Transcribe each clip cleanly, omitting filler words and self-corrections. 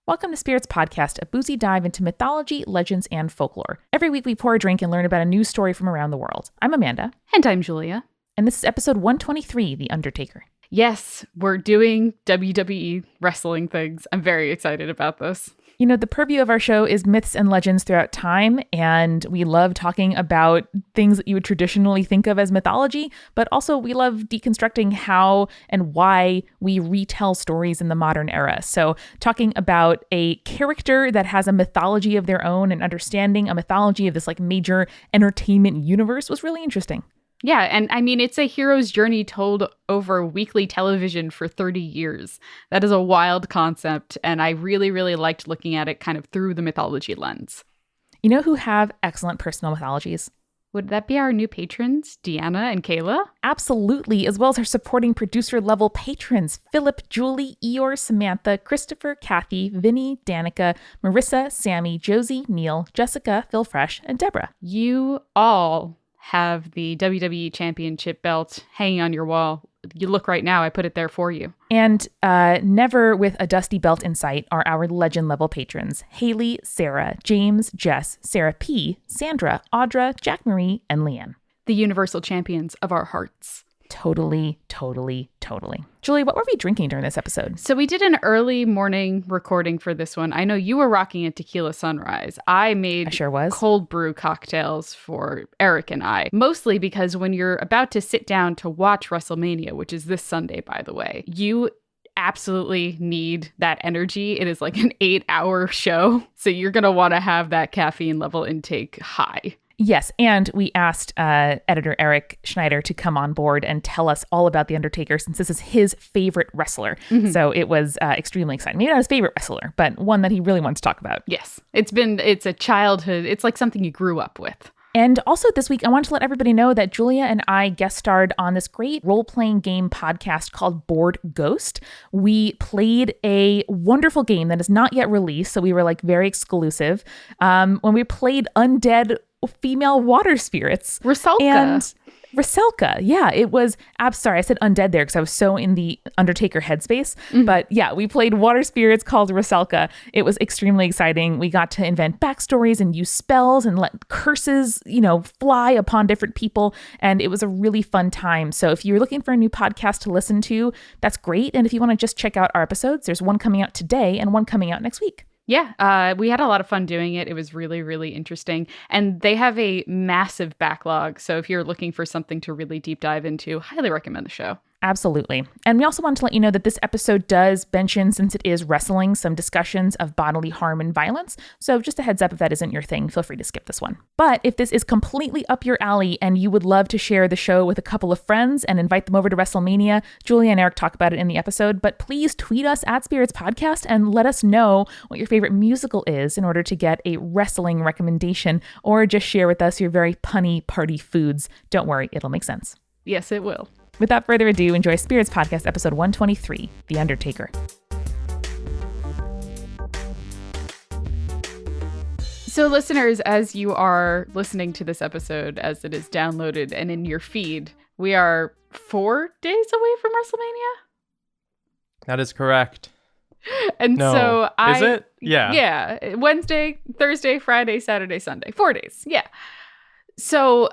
Welcome to Spirits Podcast, a boozy dive into mythology, legends, and folklore. Every week we pour a drink and learn about a news story from around the world. I'm Amanda. And I'm Julia. And this is episode 123, The Undertaker. Yes, we're doing WWE wrestling things. I'm very excited about this. You know, the purview of our show is myths and legends throughout time, and we love talking about things that you would traditionally think of as mythology, but also we love deconstructing how and why we retell stories in the modern era. So talking about a character that has a mythology of their own and understanding a mythology of this like major entertainment universe was really interesting. Yeah, and I mean, it's a hero's journey told over weekly television for 30 years. That is a wild concept, and I really, really liked looking at it kind of through the mythology lens. You know who have excellent personal mythologies? Would that be our new patrons, Deanna and Kayla? Absolutely, as well as our supporting producer-level patrons, Philip, Julie, Eeyore, Samantha, Christopher, Kathy, Vinny, Danica, Marissa, Sammy, Josie, Neil, Jessica, Phil Fresh, and Deborah. You all have the WWE Championship belt hanging on your wall. You look right now, I put it there for you. And never with a dusty belt in sight are our legend level patrons, Haley, Sarah, James, Jess, Sarah P, Sandra, Audra, Jack Marie, and Leanne. The universal champions of our hearts. Totally. Julie, what were we drinking during this episode? So we did an early morning recording for this one. I know you were rocking a tequila sunrise. I sure was. Cold brew cocktails for Eric and I, mostly because when you're about to sit down to watch Wrestlemania, which is this Sunday, by the way, you absolutely need that energy. It is like an 8-hour show. So you're going to want to have that caffeine level intake high. Yes, and we asked editor Eric Schneider to come on board and tell us all about The Undertaker since this is his favorite wrestler. Mm-hmm. So it was extremely exciting. Maybe not his favorite wrestler, but one that he really wants to talk about. Yes, it's a childhood. It's like something you grew up with. And also this week, I want to let everybody know that Julia and I guest starred on this great role-playing game podcast called Board Ghost. We played a wonderful game that is not yet released, so we were like very exclusive. When we played undead female water spirits. Rehearsal, yeah, it was, sorry, I said undead there because I was so in the Undertaker headspace. Mm-hmm. But yeah, we played water spirits called rehearsal. It was extremely exciting. We got to invent backstories and use spells and let curses, fly upon different people. And it was a really fun time. So if you're looking for a new podcast to listen to, that's great. And if you want to just check out our episodes, there's one coming out today and one coming out next week. Yeah, we had a lot of fun doing it. It was really, really interesting. And they have a massive backlog. So if you're looking for something to really deep dive into, highly recommend the show. Absolutely. And we also want to let you know that this episode does mention, since it is wrestling, some discussions of bodily harm and violence. So just a heads up, if that isn't your thing, feel free to skip this one. But if this is completely up your alley and you would love to share the show with a couple of friends and invite them over to Wrestlemania, Julia and Eric talk about it in the episode, but please tweet us at Spirits Podcast and let us know what your favorite musical is in order to get a wrestling recommendation, or just share with us your very punny party foods. Don't worry, it'll make sense. Yes, it will. Without further ado, enjoy Spirits Podcast episode 123, The Undertaker. So listeners, as you are listening to this episode, as it is downloaded and in your feed, we are 4 days away from WrestleMania? That is correct. And no. So Is it? Yeah. Yeah. Wednesday, Thursday, Friday, Saturday, Sunday. 4 days. Yeah. So,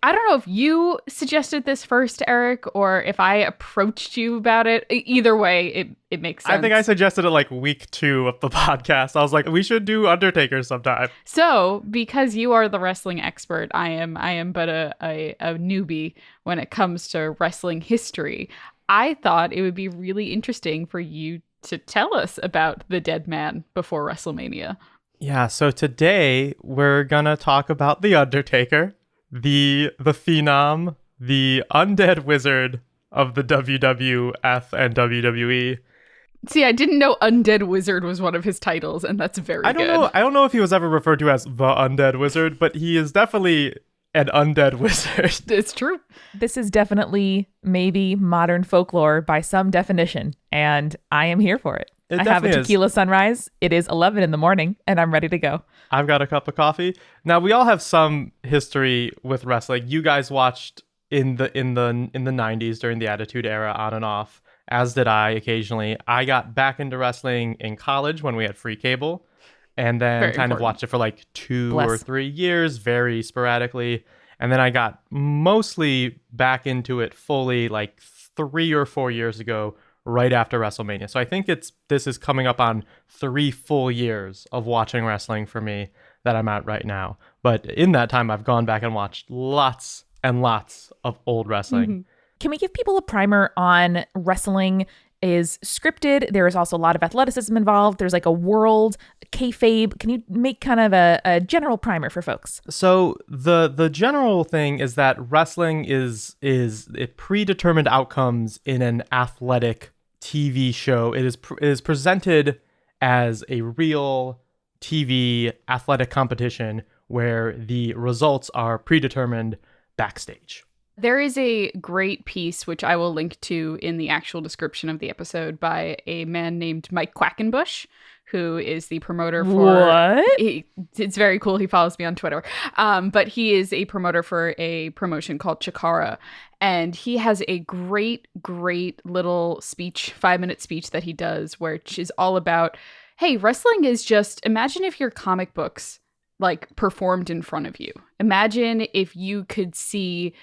I don't know if you suggested this first, Eric, or if I approached you about it. Either way, it makes sense. I think I suggested it like week 2 of the podcast. I was like, we should do Undertaker sometime. So, because you are the wrestling expert, I am but a newbie when it comes to wrestling history. I thought it would be really interesting for you to tell us about the Deadman before WrestleMania. Yeah, so today we're gonna talk about the Undertaker, the phenom, the undead wizard of the WWF and WWE. See, I didn't know Undead Wizard was one of his titles, and that's very good. I don't know if he was ever referred to as the Undead Wizard, but he is definitely an undead wizard. It's true. This is definitely maybe modern folklore by some definition, and I am here for it. I have a tequila sunrise. It is 11 in the morning, and I'm ready to go. I've got a cup of coffee. Now, we all have some history with wrestling. You guys watched in the 90s during the Attitude Era on and off. as did I occasionally. I got back into wrestling in college when we had free cable, and then Very kind of important. watched it for like 2 Bless. or 3 years, very sporadically. And then I got mostly back into it fully like 3 or 4 years ago, right after WrestleMania. So I think this is coming up on 3 full years of watching wrestling for me that I'm at right now. But in that time, I've gone back and watched lots and lots of old wrestling. Can we give people a primer on wrestling is scripted? There is also a lot of athleticism involved. There's like a world, kayfabe. Can you make kind of a general primer for folks? So the general thing is that wrestling is predetermined outcomes in an athletic TV show. It is presented as a real TV athletic competition where the results are predetermined backstage. There is a great piece, which I will link to in the actual description of the episode, by a man named Mike Quackenbush, who is the promoter for... What? It's very cool. He follows me on Twitter. But he is a promoter for a promotion called Chikara. And he has a great, great little speech, 5-minute speech that he does, which is all about, hey, wrestling is just... Imagine if your comic books like performed in front of you. Imagine if you could see,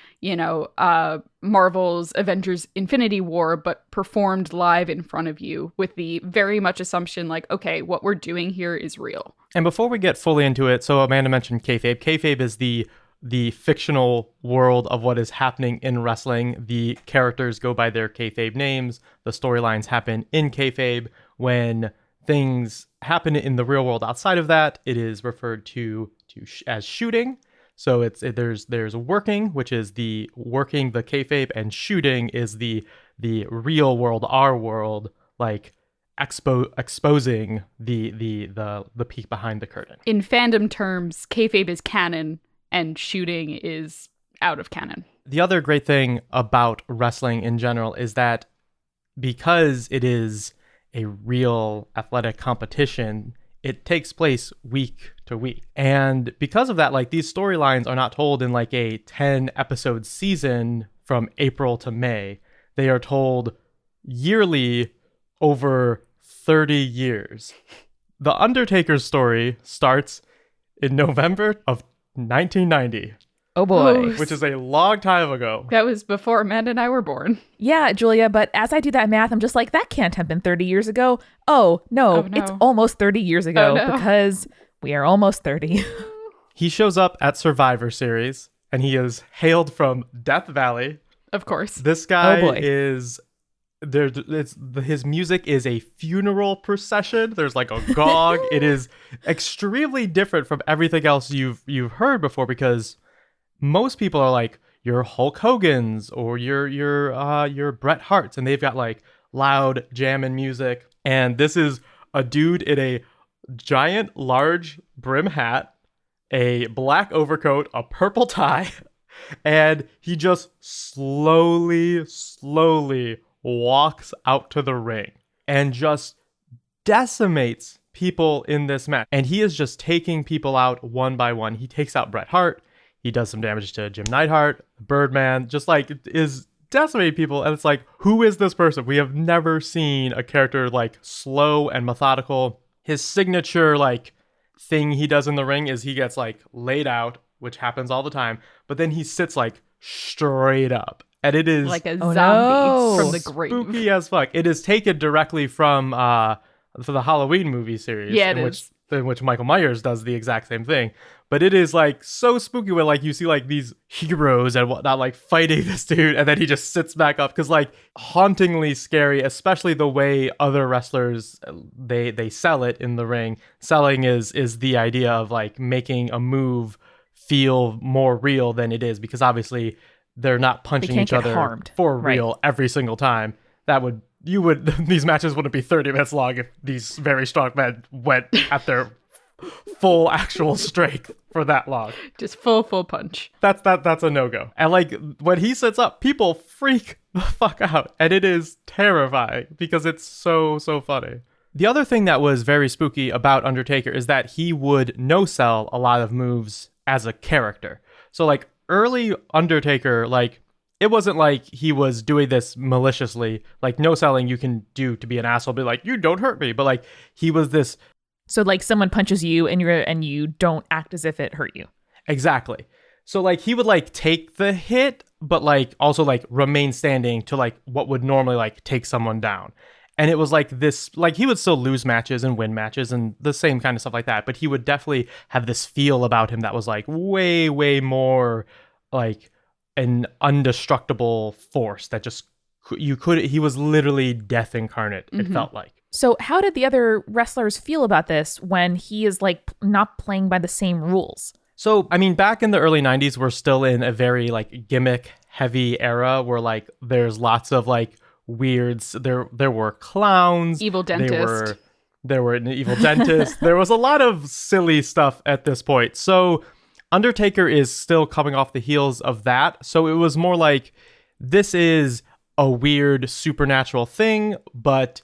Marvel's Avengers Infinity War, but performed live in front of you with the very much assumption like, okay, what we're doing here is real. And before we get fully into it, so Amanda mentioned kayfabe. Kayfabe is the fictional world of what is happening in wrestling. The characters go by their kayfabe names. The storylines happen in kayfabe. When things happen in the real world outside of that, it is referred to as shooting. So there's working, which is the working the kayfabe, and shooting is the real world, our world, like exposing the peek behind the curtain. In fandom terms, kayfabe is canon and shooting is out of canon. The other great thing about wrestling in general is that because it is a real athletic competition, it takes place week to week. And because of that, like, these storylines are not told in like a 10 episode season from April to May. They are told yearly over 30 years. The Undertaker's story starts in November of 1990. Oh boy. Oh, Which is a long time ago. That was before Amanda and I were born. Yeah, Julia, but as I do that math, I'm just like, that can't have been 30 years ago. Oh, no, it's almost 30 years ago because we are almost 30. He shows up at Survivor Series, and he is hailed from Death Valley. Of course. This guy Oh, boy. is... his music is a funeral procession. There's like a gong. It is extremely different from everything else you've heard before, because most people are like your Hulk Hogan's or your Bret Hart's, and they've got like loud jamming music. And this is a dude in a giant large brim hat, a black overcoat, a purple tie, and he just slowly walks out to the ring and just decimates people in this match. And he is just taking people out one by one. He takes out Bret Hart. He does some damage to Jim Neidhart, Birdman, just like is decimating people. And it's like, who is this person? We have never seen a character like slow and methodical. His signature like thing he does in the ring is he gets like laid out, which happens all the time, but then he sits like straight up. And it is like a Oh, zombie no. from the grave. spooky as fuck. It is taken directly from for the Halloween movie series, Yeah, it in which Michael Myers does the exact same thing. But it is like so spooky when like you see like these heroes and whatnot like fighting this dude, and then he just sits back up, because like hauntingly scary, especially the way other wrestlers they sell it in the ring. Selling is the idea of like making a move feel more real than it is, because obviously they're not punching can't each get other harmed. for Right. real every single time. These matches wouldn't be 30 minutes long if these very strong men went at their full actual strength for that long. Just full punch. That's a no-go. And like when he sits up, people freak the fuck out, and it is terrifying because it's so funny. The other thing that was very spooky about Undertaker is that he would no-sell a lot of moves as a character. So like early Undertaker, like it wasn't like he was doing this maliciously. Like, no selling you can do to be an asshole, be like, you don't hurt me. But like, he was this. So like someone punches you and you don't act as if it hurt you. Exactly. So like he would like take the hit, but like also like remain standing to like what would normally like take someone down. And it was like this, like he would still lose matches and win matches and the same kind of stuff like that. But he would definitely have this feel about him that was like way, way more like an indestructible force that just he was literally death incarnate, it felt like. So how did the other wrestlers feel about this when he is like not playing by the same rules? So, I mean, back in the early 90s, we're still in a very like gimmick heavy era where like there's lots of like weirds. There were clowns. Evil dentist. There were an evil dentist. There was a lot of silly stuff at this point. So Undertaker is still coming off the heels of that. So it was more like, this is a weird supernatural thing, but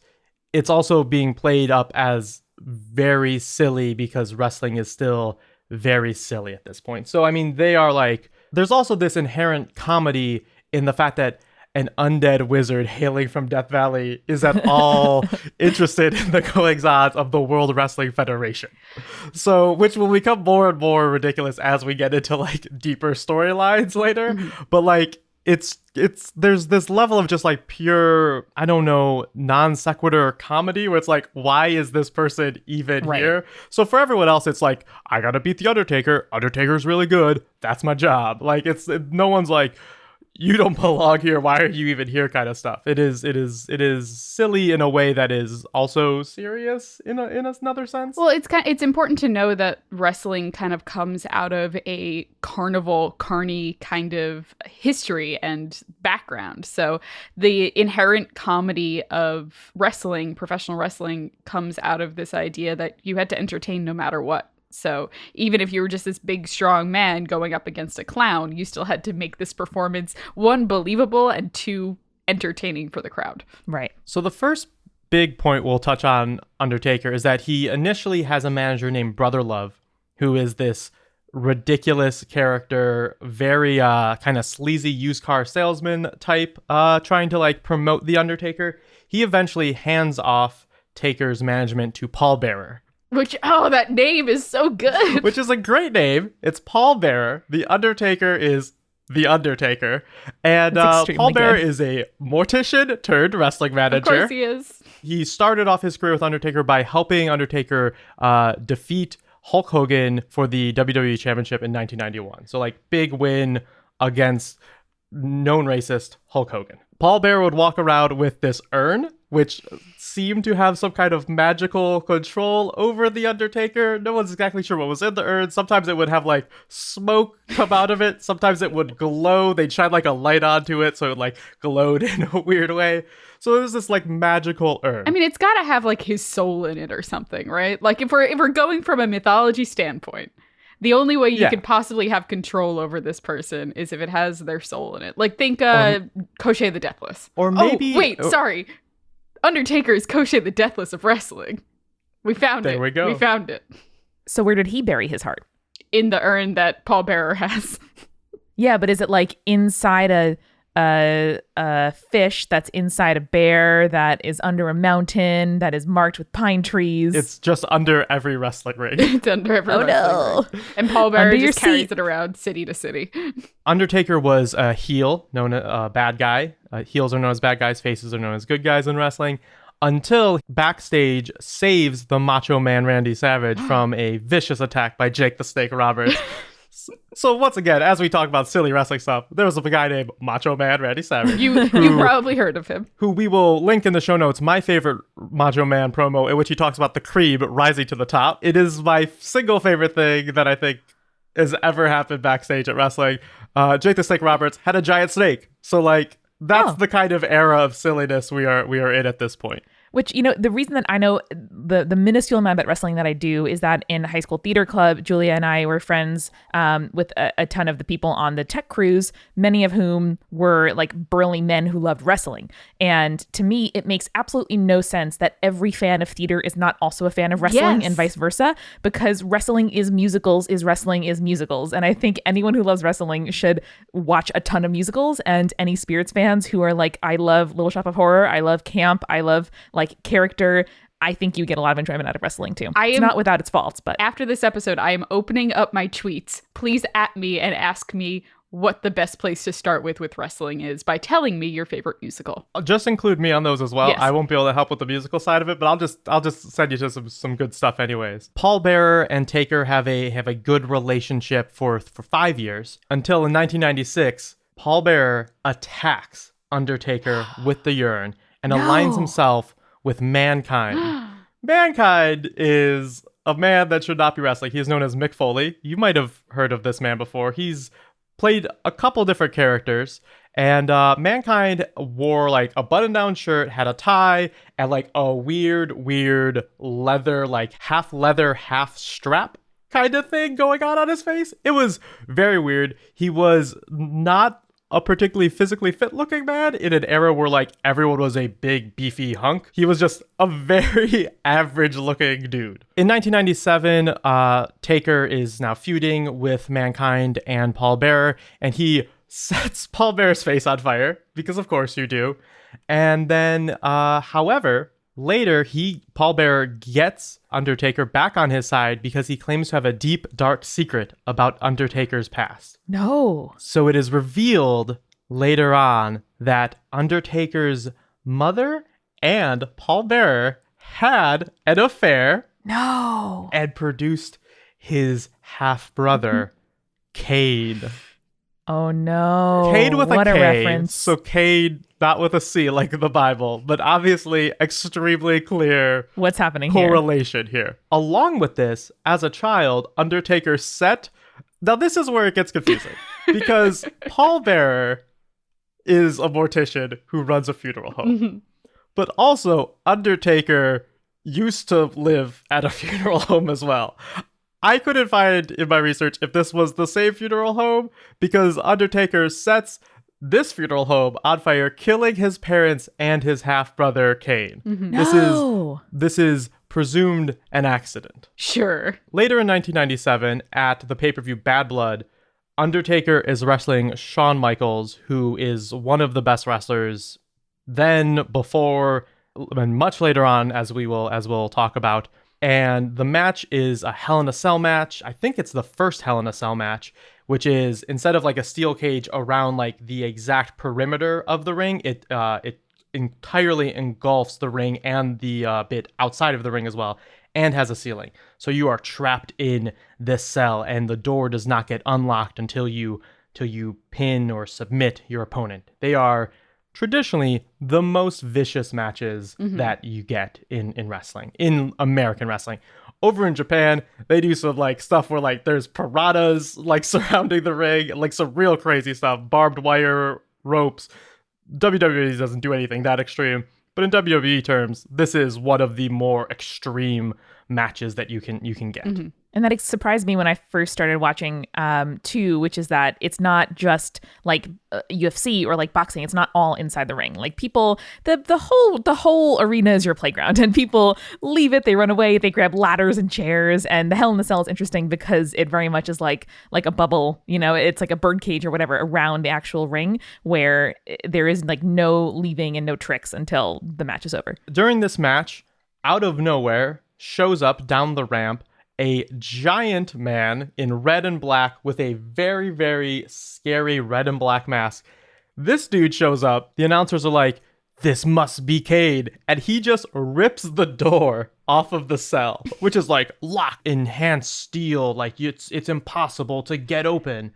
it's also being played up as very silly because wrestling is still very silly at this point. So, I mean, they are like, there's also this inherent comedy in the fact that an undead wizard hailing from Death Valley is at all interested in the goings-on of the World Wrestling Federation. So, which will become more and more ridiculous as we get into like deeper storylines later. But like, there's this level of just like pure, I don't know, non sequitur comedy where it's like, why is this person even here? So for everyone else, it's like, I gotta beat the Undertaker. Undertaker's really good. That's my job. Like, no one's like, you don't belong here. Why are you even here? Kind of stuff. It is silly in a way that is also serious in another sense. Well, it's important to know that wrestling kind of comes out of a carny kind of history and background. So the inherent comedy of wrestling, professional wrestling, comes out of this idea that you had to entertain no matter what. So even if you were just this big, strong man going up against a clown, you still had to make this performance, one, believable, and two, entertaining for the crowd. Right. So the first big point we'll touch on Undertaker is that he initially has a manager named Brother Love, who is this ridiculous character, very kind of sleazy used car salesman type, trying to like promote the Undertaker. He eventually hands off Taker's management to Paul Bearer. Which, that name is so good. Which is a great name. It's Paul Bearer. The Undertaker is The Undertaker. And Paul Bearer is a mortician turned wrestling manager. Of course he is. He started off his career with Undertaker by helping Undertaker defeat Hulk Hogan for the WWE Championship in 1991. So, like, big win against known racist Hulk Hogan. Paul Bearer would walk around with this urn, which seemed to have some kind of magical control over the Undertaker. No one's exactly sure what was in the urn. Sometimes it would have like smoke come out of it. Sometimes it would glow. They'd shine like a light onto it, so it like glowed in a weird way. So it was this like magical urn. I mean, it's got to have like his soul in it or something, right? Like if we're going from a mythology standpoint, the only way you could possibly have control over this person is if it has their soul in it. Like, think Koshe the Deathless. Or maybe... Oh, wait, sorry. Undertaker is Koshe the Deathless of wrestling. We found it. There we go. We found it. So where did he bury his heart? In the urn that Paul Bearer has. Yeah, but is it like inside a fish that's inside a bear that is under a mountain that is marked with pine trees? It's just under every wrestling ring. It's under every wrestling ring. And Paul Bearer just carries it around city to city. Undertaker was a heel, known as a bad guy. Heels are known as bad guys. Faces are known as good guys in wrestling. Until backstage saves the Macho Man Randy Savage from a vicious attack by Jake the Snake Roberts. So once again, as we talk about silly wrestling stuff, there was a guy named Macho Man Randy Savage. You probably heard of him. Who we will link in the show notes. My favorite Macho Man promo in which he talks about the cream rising to the top. It is my single favorite thing that I think has ever happened backstage at wrestling. Jake the Snake Roberts had a giant snake. So like that's the kind of era of silliness we are in at this point. Which, the reason that I know the minuscule amount about wrestling that I do is that in high school theater club, Julia and I were friends with a ton of the people on the tech crews, many of whom were like burly men who loved wrestling. And to me, it makes absolutely no sense that every fan of theater is not also a fan of wrestling and vice versa, because wrestling is musicals, wrestling is musicals. And I think anyone who loves wrestling should watch a ton of musicals, and any Spirits fans who are like, I love Little Shop of Horror, I love camp, I love like character, I think you get a lot of enjoyment out of wrestling too. It's not without its faults, but after this episode, I am opening up my tweets. Please at me and ask me what the best place to start with wrestling is by telling me your favorite musical. Just include me on those as well. Yes. I won't be able to help with the musical side of it, but I'll just send you to some good stuff anyways. Paul Bearer and Taker have a good relationship for 5 years until in 1996, Paul Bearer attacks Undertaker with the urn and aligns himself with Mankind. Mankind is a man that should not be wrestling. He is known as Mick Foley. You might have heard of this man before. He's played a couple different characters, and Mankind wore like a button-down shirt, had a tie, and like a weird leather, like half leather, half strap kind of thing going on his face. It was very weird. He was not a particularly physically fit looking man in an era where like everyone was a big beefy hunk. He was just a very average looking dude. In 1997, Taker is now feuding with Mankind and Paul Bearer, and he sets Paul Bearer's face on fire, because of course you do. And then, however, later, Paul Bearer gets Undertaker back on his side because he claims to have a deep, dark secret about Undertaker's past. No. So it is revealed later on that Undertaker's mother and Paul Bearer had an affair. No. And produced his half-brother, Kane. Oh, no. Kane with what a K. reference. So Kane, not with a C like the Bible, but obviously extremely clear what's happening here. Correlation here. Along with this, as a child, Undertaker set... Now, this is where it gets confusing, because Paul Bearer is a mortician who runs a funeral home. Mm-hmm. But also, Undertaker used to live at a funeral home as well. I couldn't find in my research if this was the same funeral home, because Undertaker sets this funeral home on fire, killing his parents and his half-brother Kane. Mm-hmm. No. This is presumed an accident. Sure. Later in 1997, at the pay-per-view Bad Blood, Undertaker is wrestling Shawn Michaels, who is one of the best wrestlers then, before, and much later on, as we'll talk about. And the match is a Hell in a Cell match. I think it's the first Hell in a Cell match, which is, instead of like a steel cage around like the exact perimeter of the ring, it entirely engulfs the ring and the bit outside of the ring as well, and has a ceiling. So you are trapped in this cell, and the door does not get unlocked until you pin or submit your opponent. They are traditionally the most vicious matches that you get in wrestling, in American wrestling. Over in Japan, they do some like stuff where like there's piranhas like surrounding the ring, like some real crazy stuff, barbed wire, ropes. WWE doesn't do anything that extreme, but in WWE terms, this is one of the more extreme matches that you can get. Mm-hmm. And that surprised me when I first started watching too, which is that it's not just like UFC or like boxing. It's not all inside the ring. Like people, the whole arena is your playground, and people leave it. They run away. They grab ladders and chairs. And the Hell in the Cell is interesting because it very much is like a bubble. You know, it's like a bird cage or whatever around the actual ring, where there is like no leaving and no tricks until the match is over. During this match, out of nowhere, shows up down the ramp a giant man in red and black with a very, very scary red and black mask. This dude shows up. The announcers are like, "This must be Cade." And he just rips the door off of the cell, which is like locked, enhanced steel. Like it's impossible to get open.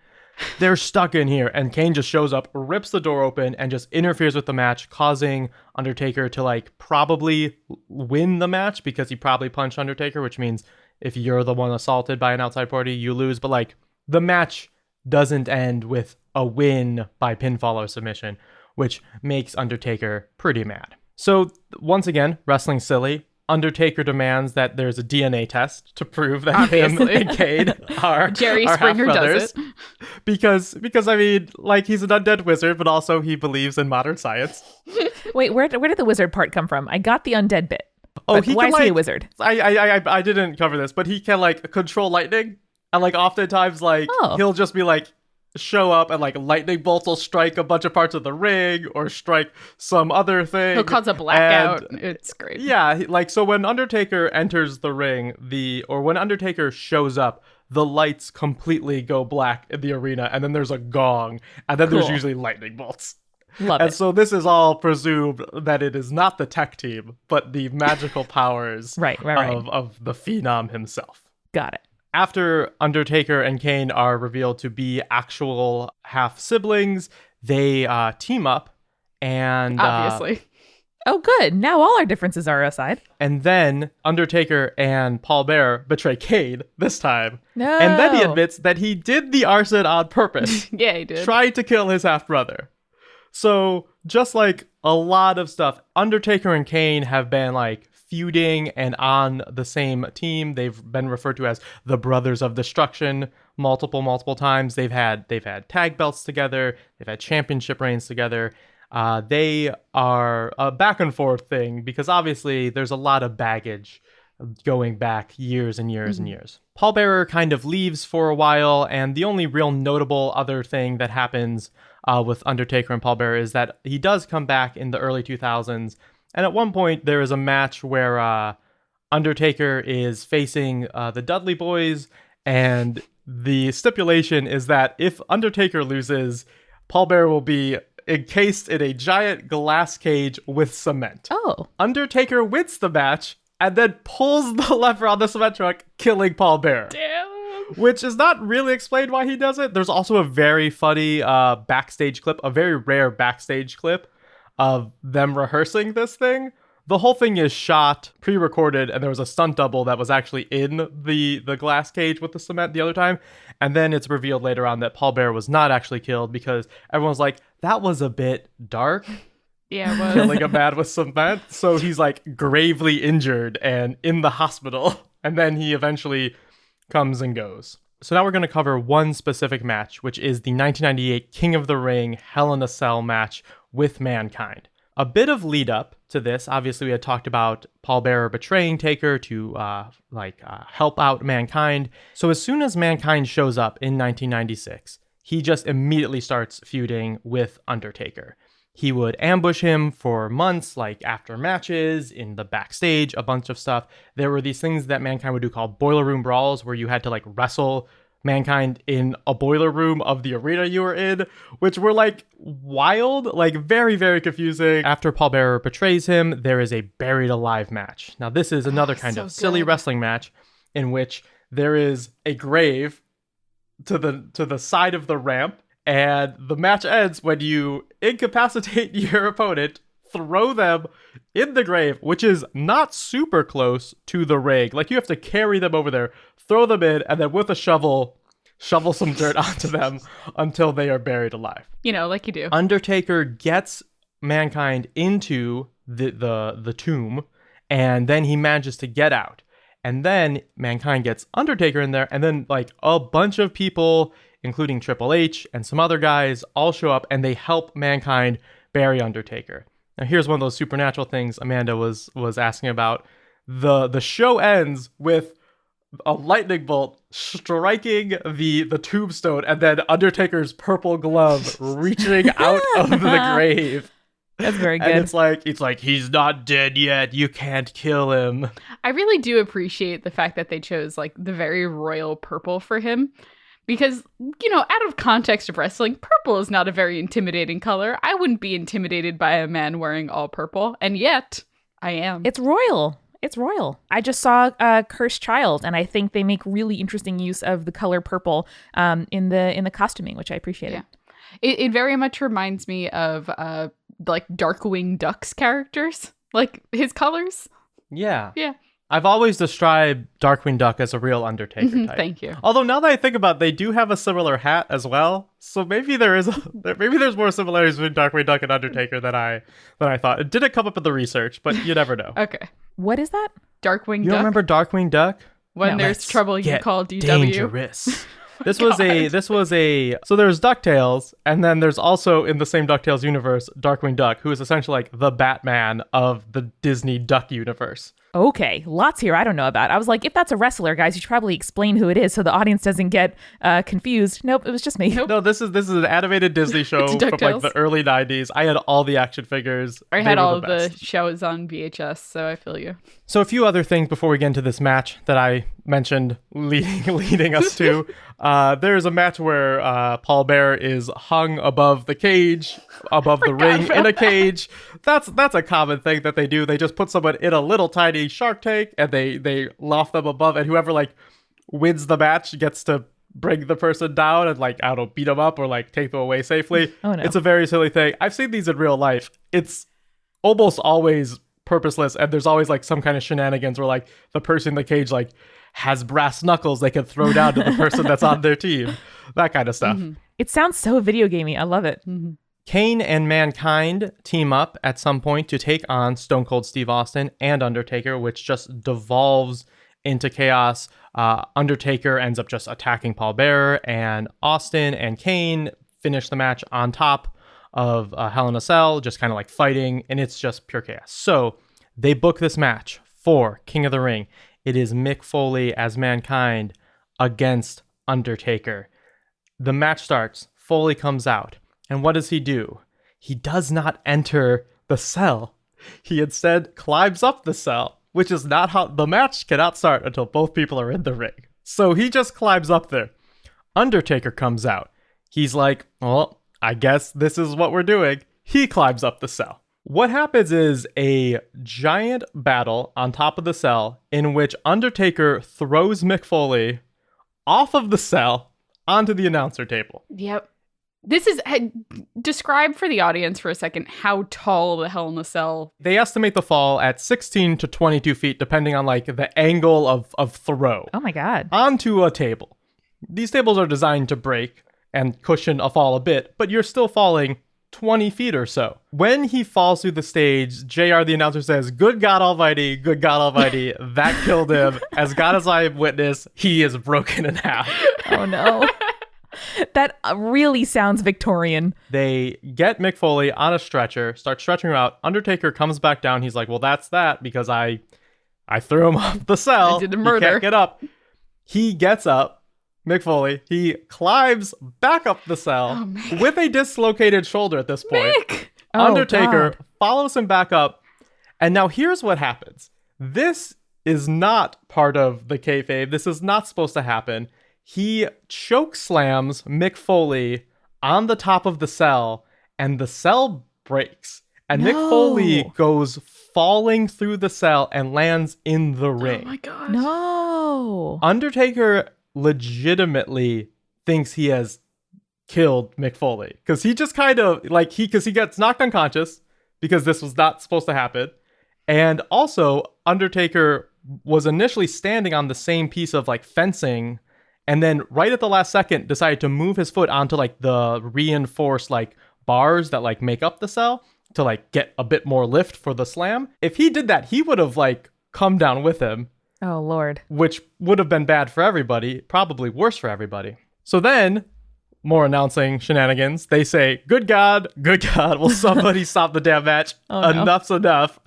They're stuck in here. And Kane just shows up, rips the door open, and just interferes with the match, causing Undertaker to like probably win the match, because he probably punched Undertaker, which means if you're the one assaulted by an outside party, you lose. But like the match doesn't end with a win by pinfall or submission, which makes Undertaker pretty mad. So once again, wrestling silly. Undertaker demands that there's a DNA test to prove that Obviously. him and Kane are Jerry are Springer half-brothers. does it. Because I mean, like, he's an undead wizard, but also he believes in modern science. Wait, where did the wizard part come from? I got the undead bit. Oh, But he why can, is he a like- wizard? I didn't cover this, but he can like control lightning, and like oftentimes like Oh. he'll just be like show up and like lightning bolts will strike a bunch of parts of the ring or strike some other thing. He'll cause a blackout. And It's great. yeah, like so when Undertaker enters the ring, when Undertaker shows up, the lights completely go black in the arena, and then there's a gong, and then there's Cool. usually lightning bolts. Love And it. so this is all presumed that it is not the tech team, but the magical powers Right. of the Phenom himself. Got it. After Undertaker and Kane are revealed to be actual half siblings, they team up, and Obviously. Oh, good. Now all our differences are aside. and then Undertaker and Paul Bearer betray Kane this time, No. and then he admits that he did the arson on purpose, Yeah, he did. tried to kill his half brother. So just like a lot of stuff, Undertaker and Kane have been like feuding and on the same team. They've been referred to as the Brothers of Destruction multiple times. They've had tag belts together. They've had championship reigns together. They are a back and forth thing because obviously there's a lot of baggage going back years and years and years. Paul Bearer kind of leaves for a while, and the only real notable other thing that happens with Undertaker and Paul Bearer is that he does come back in the early 2000s, and at one point there is a match where Undertaker is facing the Dudley Boys, and the stipulation is that if Undertaker loses, Paul Bearer will be encased in a giant glass cage with cement. Oh. Undertaker wins the match and then pulls the lever on the cement truck, killing Paul Bearer. Damn. Which is not really explained why he does it. There's also a very funny backstage clip, a very rare backstage clip of them rehearsing this thing. The whole thing is shot, pre-recorded, and there was a stunt double that was actually in the glass cage with the cement the other time. And then it's revealed later on that Paul Bearer was not actually killed because everyone's like, that was a bit dark, Yeah, it was. killing a man with cement. So he's like gravely injured and in the hospital. And then he eventually comes and goes. So now we're going to cover one specific match, which is the 1998 King of the Ring Hell in a Cell match with Mankind. A bit of lead up to this, obviously we had talked about Paul Bearer betraying Taker to help out Mankind. So as soon as Mankind shows up in 1996, he just immediately starts feuding with Undertaker. He would ambush him for months, like after matches, in the backstage, a bunch of stuff. There were these things that Mankind would do called boiler room brawls, where you had to like wrestle Mankind in a boiler room of the arena you were in, which were like wild, like very, very confusing. After Paul Bearer betrays him, there is a buried alive match. Now, this is another kind So of silly good. wrestling match in which there is a grave to the side of the ramp, and the match ends when you incapacitate your opponent, throw them in the grave, which is not super close to the ring. Like, you have to carry them over there, throw them in, and then with a shovel some dirt onto them until they are buried alive. You know, like you do. Undertaker gets Mankind into the tomb, and then he manages to get out. And then Mankind gets Undertaker in there, and then like a bunch of people, including Triple H and some other guys, all show up and they help Mankind bury Undertaker. Now here's one of those supernatural things Amanda was asking about. The show ends with a lightning bolt striking the tombstone, and then Undertaker's purple glove reaching out of the grave. That's very good. And it's like he's not dead yet. You can't kill him. I really do appreciate the fact that they chose like the very royal purple for him. Because, you know, out of context of wrestling, purple is not a very intimidating color. I wouldn't be intimidated by a man wearing all purple. And yet, I am. It's royal. It's royal. I just saw Cursed Child, and I think they make really interesting use of the color purple in the costuming, which I appreciated. Yeah. It very much reminds me of like Darkwing Duck's characters, like his colors. Yeah. Yeah. I've always described Darkwing Duck as a real Undertaker type. Thank you. Although now that I think about it, they do have a similar hat as well. So maybe there's more similarities between Darkwing Duck and Undertaker than I thought. It didn't come up in the research, but you never know. Okay. What is that? Darkwing You Duck. don't remember Darkwing Duck? When No. there's trouble, you Get call DW. dangerous. So there's DuckTales, and then there's also in the same DuckTales universe, Darkwing Duck, who is essentially like the Batman of the Disney Duck universe. Okay, lots here I don't know about. I was like, if that's a wrestler, guys, you should probably explain who it is so the audience doesn't get confused. Nope, it was just me. Nope. No, this is an animated Disney show from like DuckTales. the early 90s. I had all the action figures. I They had were all the the best. shows on VHS, so I feel you. So a few other things before we get into this match that I mentioned leading us to. There's a match where Paul Bearer is hung above the cage, above the ring in a cage. That's a common thing that they do. They just put someone in a little tiny shark tank and they loft them above, and whoever like wins the match gets to bring the person down and like, I don't know, beat them up or like take them away safely. Oh, no. It's a very silly thing. I've seen these in real life. It's almost always purposeless, and there's always like some kind of shenanigans where like the person in the cage like has brass knuckles they can throw down to the person that's on their team, that kind of stuff. It sounds so video gamey. I love it. Kane and Mankind team up at some point to take on Stone Cold Steve Austin and Undertaker, which just devolves into chaos. Undertaker ends up just attacking Paul Bearer, and Austin and Kane finish the match on top of Hell in a Cell, just kind of like fighting, and it's just pure chaos. So they book this match for King of the Ring. It is Mick Foley as Mankind against Undertaker. The match starts. Foley comes out. And what does he do? He does not enter the cell. He instead climbs up the cell, which is not how the match cannot start until both people are in the ring. So he just climbs up there. Undertaker comes out. He's like, well, I guess this is what we're doing. He climbs up the cell. What happens is a giant battle on top of the cell in which Undertaker throws Mick Foley off of the cell onto the announcer table. Yep. This is describe for the audience for a second how tall the Hell in a Cell. They estimate the fall at 16 to 22 feet, depending on like the angle of throw Oh my God. onto a table. These tables are designed to break and cushion a fall a bit, but you're still falling 20 feet or so. When he falls through the stage, JR, the announcer, says, good God Almighty, that killed him. As God as I witness, he is broken in half. Oh no. That really sounds Victorian. They get Mick Foley on a stretcher, start stretching him out. Undertaker comes back down. He's like, well, that's that because I threw him off the cell. I did a He murder. can't get up. He gets up. Mick Foley, he climbs back up the cell with a dislocated shoulder at this point. Mick! Oh, Undertaker God. follows him back up. And now here's what happens. This is not part of the kayfabe. This is not supposed to happen. He choke slams Mick Foley on the top of the cell, and the cell breaks. And Mick No. Foley goes falling through the cell and lands in the ring. Oh my God. No. Undertaker legitimately thinks he has killed Mick Foley because he just kind of like he gets knocked unconscious because this was not supposed to happen. And also Undertaker was initially standing on the same piece of like fencing, and then right at the last second decided to move his foot onto like the reinforced like bars that like make up the cell to like get a bit more lift for the slam. If he did that, he would have like come down with him, Oh Lord. which would have been bad for everybody, probably worse for everybody. So then, more announcing shenanigans. They say, good God, will somebody stop the damn match? Oh, no. Enough's enough.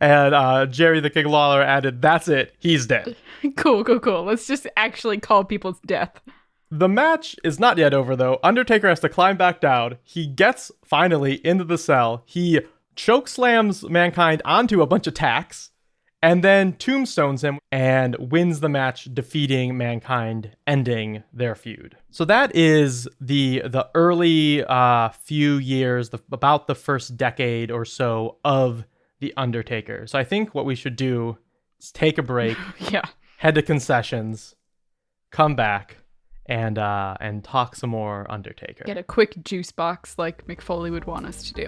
And Jerry the King Lawler added, that's it, he's dead. Cool. Let's just actually call people's death. The match is not yet over, though. Undertaker has to climb back down. He gets, finally, into the cell. He chokeslams Mankind onto a bunch of tacks, and then tombstones him and wins the match, defeating Mankind, ending their feud. So that is the early few years, about the first decade or so of The Undertaker. So I think what we should do is take a break, Yeah. head to concessions, come back, and talk some more Undertaker. Get a quick juice box like Mick Foley would want us to do.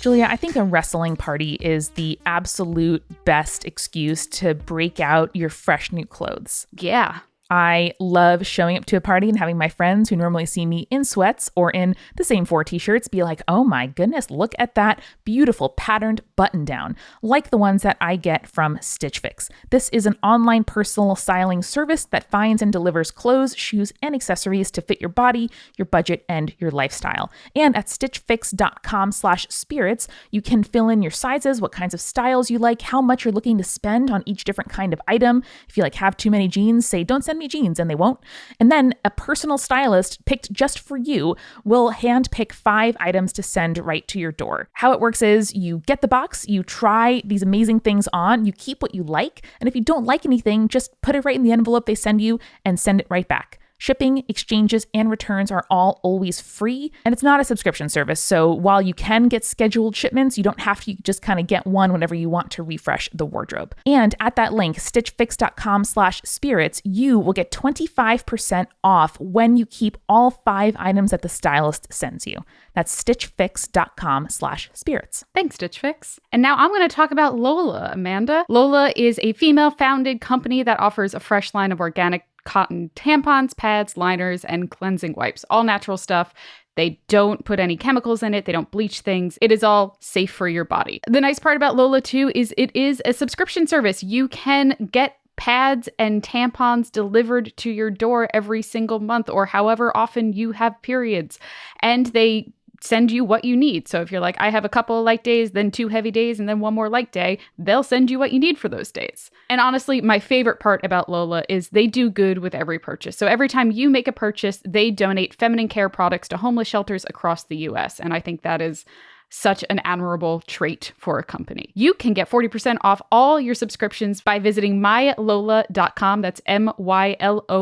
Julia, I think a wrestling party is the absolute best excuse to break out your fresh new clothes. Yeah. I love showing up to a party and having my friends who normally see me in sweats or in the same 4 t-shirts be like, oh my goodness, look at that beautiful patterned button down, like the ones that I get from Stitch Fix. This is an online personal styling service that finds and delivers clothes, shoes, and accessories to fit your body, your budget, and your lifestyle. And at stitchfix.com/spirits, you can fill in your sizes, what kinds of styles you like, how much you're looking to spend on each different kind of item. If you have too many jeans, say, don't send me jeans, and they won't. And then a personal stylist picked just for you will hand pick 5 items to send right to your door. How it works is you get the box, you try these amazing things on, you keep what you like, and if you don't like anything, just put it right in the envelope they send you and send it right back. Shipping, exchanges, and returns are all always free, and it's not a subscription service, so while you can get scheduled shipments, you don't have to. You just kind of get one whenever you want to refresh the wardrobe. And at that link, stitchfix.com/spirits, you will get 25% off when you keep all 5 items that the stylist sends you. That's stitchfix.com/spirits. Thanks, Stitch Fix. And now I'm going to talk about Lola, Amanda. Lola is a female-founded company that offers a fresh line of organic cotton tampons, pads, liners, and cleansing wipes. All natural stuff. They don't put any chemicals in it. They don't bleach things. It is all safe for your body. The nice part about Lola, too, is it is a subscription service. You can get pads and tampons delivered to your door every single month or however often you have periods. And they send you what you need. So if you're like, I have a couple of light days, then 2 heavy days, and then 1 more light day, they'll send you what you need for those days. And honestly, my favorite part about Lola is they do good with every purchase. So every time you make a purchase, they donate feminine care products to homeless shelters across the US. And I think that is such an admirable trait for a company. You can get 40% off all your subscriptions by visiting mylola.com. That's mylola.com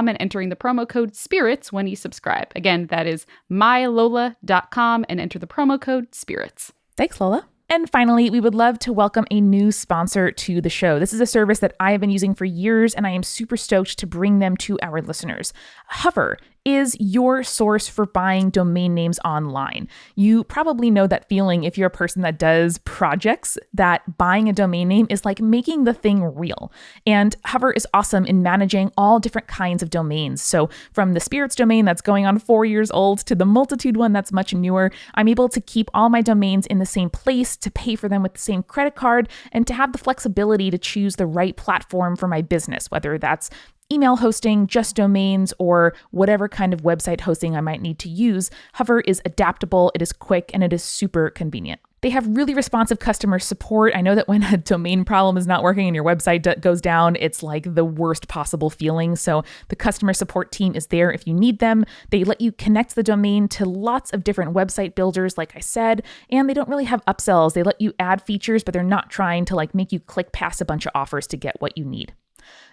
and entering the promo code SPIRITS when you subscribe. Again, that is mylola.com and enter the promo code SPIRITS. Thanks, Lola. And finally, we would love to welcome a new sponsor to the show. This is a service that I have been using for years, and I am super stoked to bring them to our listeners. Hover is your source for buying domain names online. You probably know that feeling if you're a person that does projects, that buying a domain name is like making the thing real. And Hover is awesome in managing all different kinds of domains. So from the Spirits domain that's going on 4 years old to the Multitude one that's much newer, I'm able to keep all my domains in the same place, to pay for them with the same credit card, and to have the flexibility to choose the right platform for my business, whether that's email hosting, just domains, or whatever kind of website hosting I might need to use. Hover is adaptable, it is quick, and it is super convenient. They have really responsive customer support. I know that when a domain problem is not working and your website goes down, it's like the worst possible feeling. So the customer support team is there if you need them. They let you connect the domain to lots of different website builders, like I said, and they don't really have upsells. They let you add features, but they're not trying to make you click past a bunch of offers to get what you need.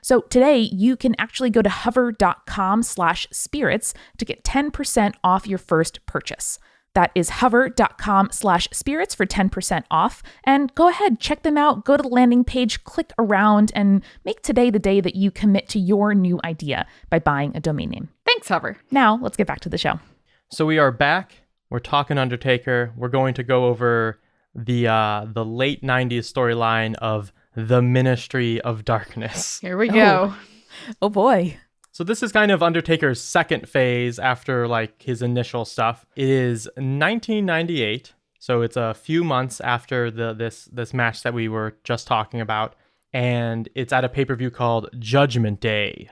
So today you can actually go to hover.com/spirits to get 10% off your first purchase. That is hover.com/spirits for 10% off. And go ahead, check them out, go to the landing page, click around, and make today the day that you commit to your new idea by buying a domain name. Thanks, Hover. Now let's get back to the show. So we are back. We're talking Undertaker. We're going to go over the late 90s storyline of the Ministry of Darkness. Here we go. Oh boy. So this is kind of Undertaker's second phase after his initial stuff. It is 1998, so it's a few months after this match that we were just talking about, and it's at a pay-per-view called Judgment Day: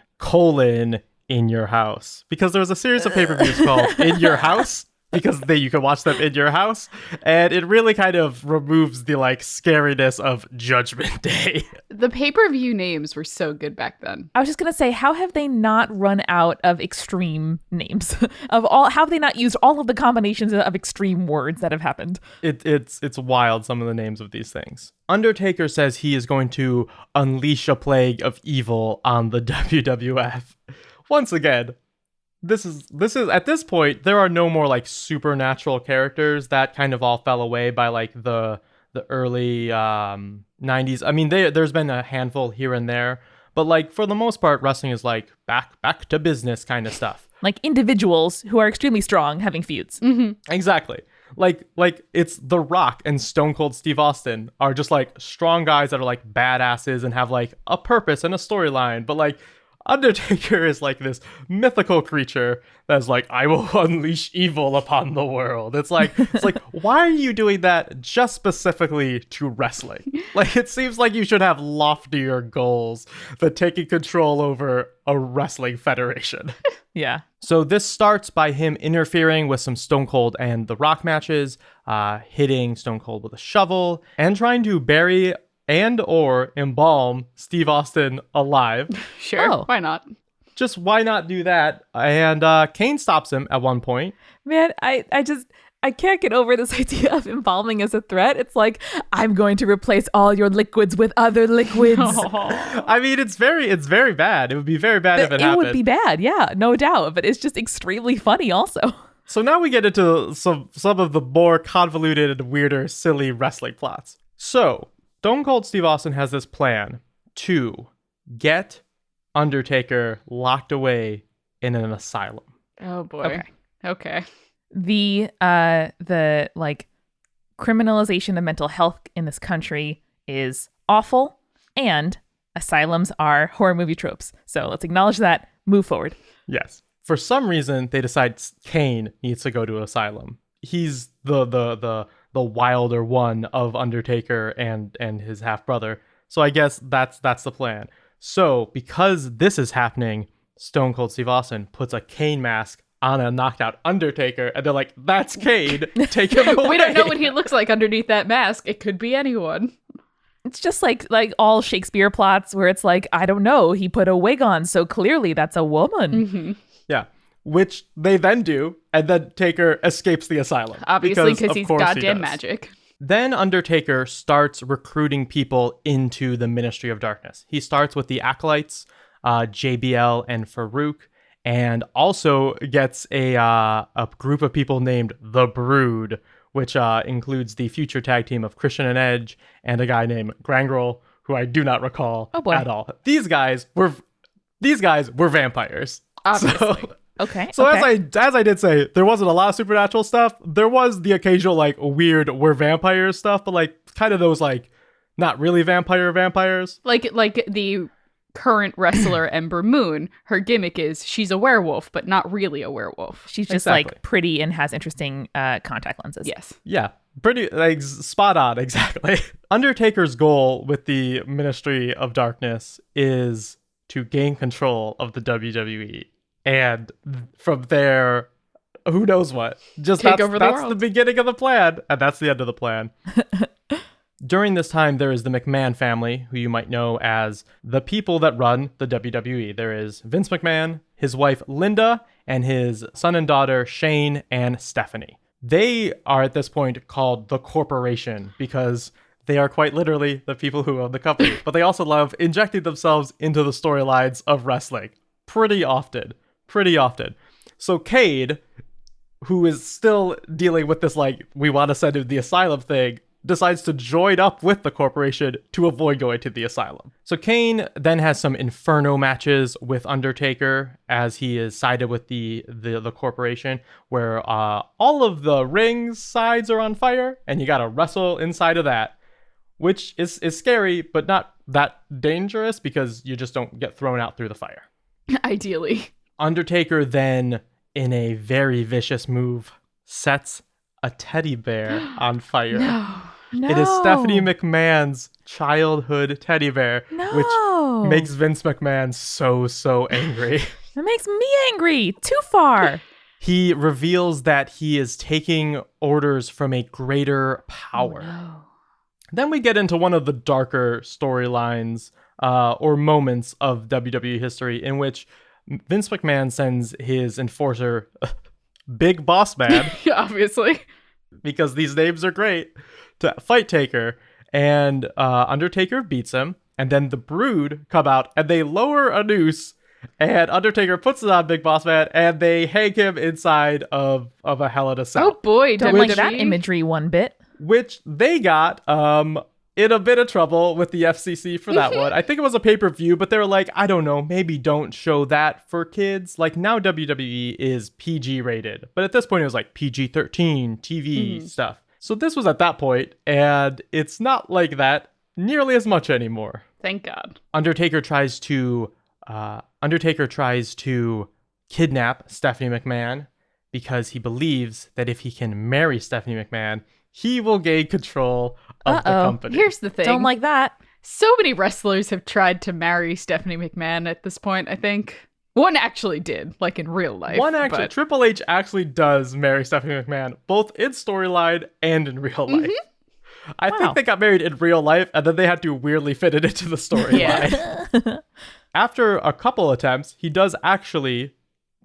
In Your House, because there was a series of pay-per-views called In Your House, because you can watch them in your house, and it really kind of removes the scariness of Judgment Day. The pay-per-view names were so good back then. I was just going to say, how have they not run out of extreme names? How have they not used all of the combinations of extreme words that have happened? It's wild, some of the names of these things. Undertaker says he is going to unleash a plague of evil on the WWF. Once again, This is at this point, there are no more supernatural characters. That kind of all fell away by the early 90s. I mean, there's been a handful here and there, but for the most part, wrestling is back to business kind of stuff. Individuals who are extremely strong having feuds. Mm-hmm. Exactly. Like it's The Rock and Stone Cold Steve Austin are just like strong guys that are like badasses and have like a purpose and a storyline. But like Undertaker is like this mythical creature that's like, I will unleash evil upon the world. It's like why are you doing that just specifically to wrestling? Like, it seems like you should have loftier goals than taking control over a wrestling federation. Yeah. So this starts by him interfering with some Stone Cold and The Rock matches, hitting Stone Cold with a shovel, and trying to bury and or embalm Steve Austin alive. Sure, why not? Just why not do that? And Kane stops him at one point. Man, I can't get over this idea of embalming as a threat. It's like, I'm going to replace all your liquids with other liquids. I mean, it's very bad. It would be very bad if it happened. It would be bad, yeah, no doubt. But it's just extremely funny also. So now we get into some of the more convoluted and weirder, silly wrestling plots. So Stone Cold Steve Austin has this plan to get Undertaker locked away in an asylum. Oh boy. Okay. The like criminalization of mental health in this country is awful, and asylums are horror movie tropes. So let's acknowledge that, move forward. Yes. For some reason, they decide Kane needs to go to an asylum. He's the wilder one of Undertaker and his half brother. So I guess that's the plan. So because this is happening, Stone Cold Steve Austin puts a Kane mask on a knocked out Undertaker, and they're like, "That's Kane. Take him away." We don't know what he looks like underneath that mask. It could be anyone. It's just like all Shakespeare plots where it's like, I don't know, he put a wig on, so clearly that's a woman. Mm-hmm. Yeah. Which they then do, and then Taker escapes the asylum. Obviously, because he's goddamn magic. Then Undertaker starts recruiting people into the Ministry of Darkness. He starts with the Acolytes, JBL and Farouk, and also gets a group of people named The Brood, which includes the future tag team of Christian and Edge and a guy named Gangrel, who I do not recall at all. These guys were vampires. Obviously. So as I did say, there wasn't a lot of supernatural stuff. There was the occasional like weird we're vampires stuff, but like kind of those like not really vampires. Like the current wrestler Ember Moon, her gimmick is she's a werewolf, but not really a werewolf. She's just like pretty and has interesting contact lenses. Yes. Yeah. Pretty like spot on, exactly. Undertaker's goal with the Ministry of Darkness is to gain control of the WWE. And from there, who knows what? Just take over the world. That's the beginning of the plan, and that's the end of the plan. During this time, there is the McMahon family, who you might know as the people that run the WWE. There is Vince McMahon, his wife Linda, and his son and daughter Shane and Stephanie. They are at this point called the Corporation because they are quite literally the people who own the company. But they also love injecting themselves into the storylines of wrestling pretty often. So Cade, who is still dealing with this like we want to send him to the asylum thing, decides to join up with the Corporation to avoid going to the asylum. So Kane then has some Inferno matches with Undertaker as he is sided with the Corporation, where all of the ring sides are on fire and you gotta wrestle inside of that, which is scary but not that dangerous because you just don't get thrown out through the fire. Ideally. Undertaker then, in a very vicious move, sets a teddy bear on fire. No. It is Stephanie McMahon's childhood teddy bear, which makes Vince McMahon so angry. That makes me angry. Too far. He reveals that he is taking orders from a greater power. Oh, no. Then we get into one of the darker storylines or moments of WWE history in which Vince McMahon sends his enforcer, Big Boss Man, obviously, because these names are great, to fight Taker, and Undertaker beats him, and then the Brood come out and they lower a noose, and Undertaker puts it on Big Boss Man, and they hang him inside of a Hell in a Cell. Oh boy, don't like that imagery one bit. Which they got in a bit of trouble with the FCC for that one. I think it was a pay-per-view, but they were like, I don't know, maybe don't show that for kids. Like now WWE is PG rated, but at this point it was like PG-13 TV stuff. So this was at that point, and it's not like that nearly as much anymore. Thank God. Undertaker tries to kidnap Stephanie McMahon because he believes that if he can marry Stephanie McMahon, he will gain control of the company. Here's the thing. Don't like that. So many wrestlers have tried to marry Stephanie McMahon at this point, I think. One actually did, like in real life. Triple H actually does marry Stephanie McMahon, both in storyline and in real life. I think they got married in real life, and then they had to weirdly fit it into the storyline. Yeah. After a couple attempts, he does actually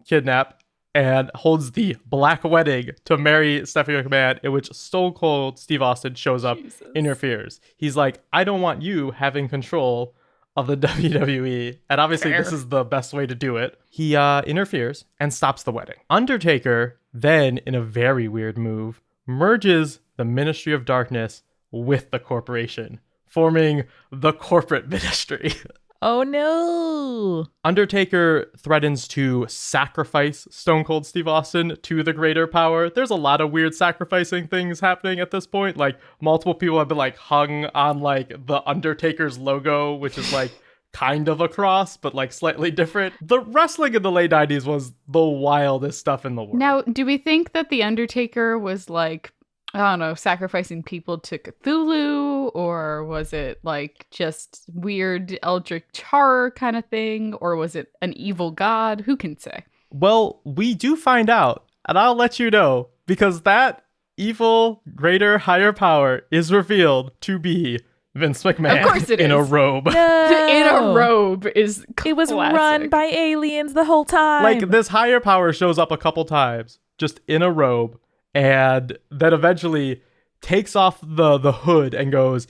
kidnap and holds the Black Wedding to marry Stephanie McMahon, in which Stone Cold Steve Austin shows up, interferes. He's like, I don't want you having control of the WWE. And obviously this is the best way to do it. He interferes and stops the wedding. Undertaker then, in a very weird move, merges the Ministry of Darkness with the corporation, forming the corporate ministry. Oh no. Undertaker threatens to sacrifice Stone Cold Steve Austin to the greater power. There's a lot of weird sacrificing things happening at this point. Like multiple people have been like hung on like the Undertaker's logo, which is like kind of a cross, but like slightly different. The wrestling in the late 90s was the wildest stuff in the world. Now, do we think that the Undertaker was like, I don't know, sacrificing people to Cthulhu, or was it like just weird eldritch horror kind of thing, or was it an evil god? Who can say? Well, we do find out, and I'll let you know, because that evil, greater, higher power is revealed to be Vince McMahon. Of course it in is. a robe. No. In a robe is classic. It was run by aliens the whole time. Like this higher power shows up a couple times, just in a robe. And then eventually takes off the hood and goes,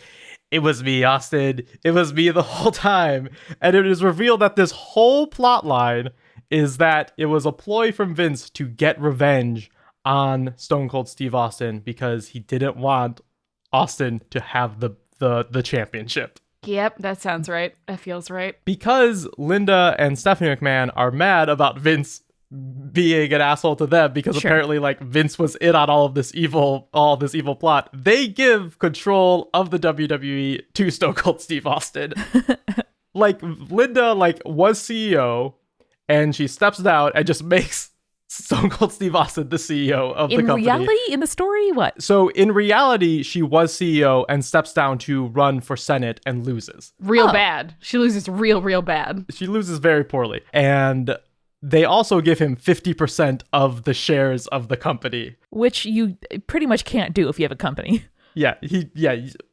it was me, Austin. It was me the whole time. And it is revealed that this whole plot line is that it was a ploy from Vince to get revenge on Stone Cold Steve Austin because he didn't want Austin to have the championship. Yep, that sounds right. That feels right. Because Linda and Stephanie McMahon are mad about Vince being an asshole to them because apparently like Vince was in on all this evil plot. They give control of the WWE to Stone Cold Steve Austin. Like Linda like was CEO and she steps down and just makes Stone Cold Steve Austin the CEO of the company. In reality? In the story? What? So in reality, she was CEO and steps down to run for Senate and loses. Real bad. She loses real bad. She loses very poorly. And they also give him 50% of the shares of the company. Which you pretty much can't do if you have a company. Yeah,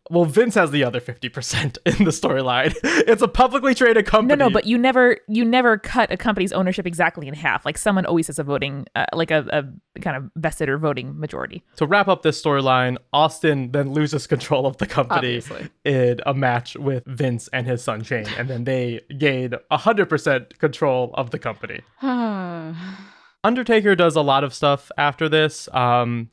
well, Vince has the other 50% in the storyline. It's a publicly traded company. No, but you never cut a company's ownership exactly in half. Like someone always has a voting, like a kind of vested or voting majority. To wrap up this storyline, Austin then loses control of the company in a match with Vince and his son Shane, and then they gain 100% control of the company. Undertaker does a lot of stuff after this.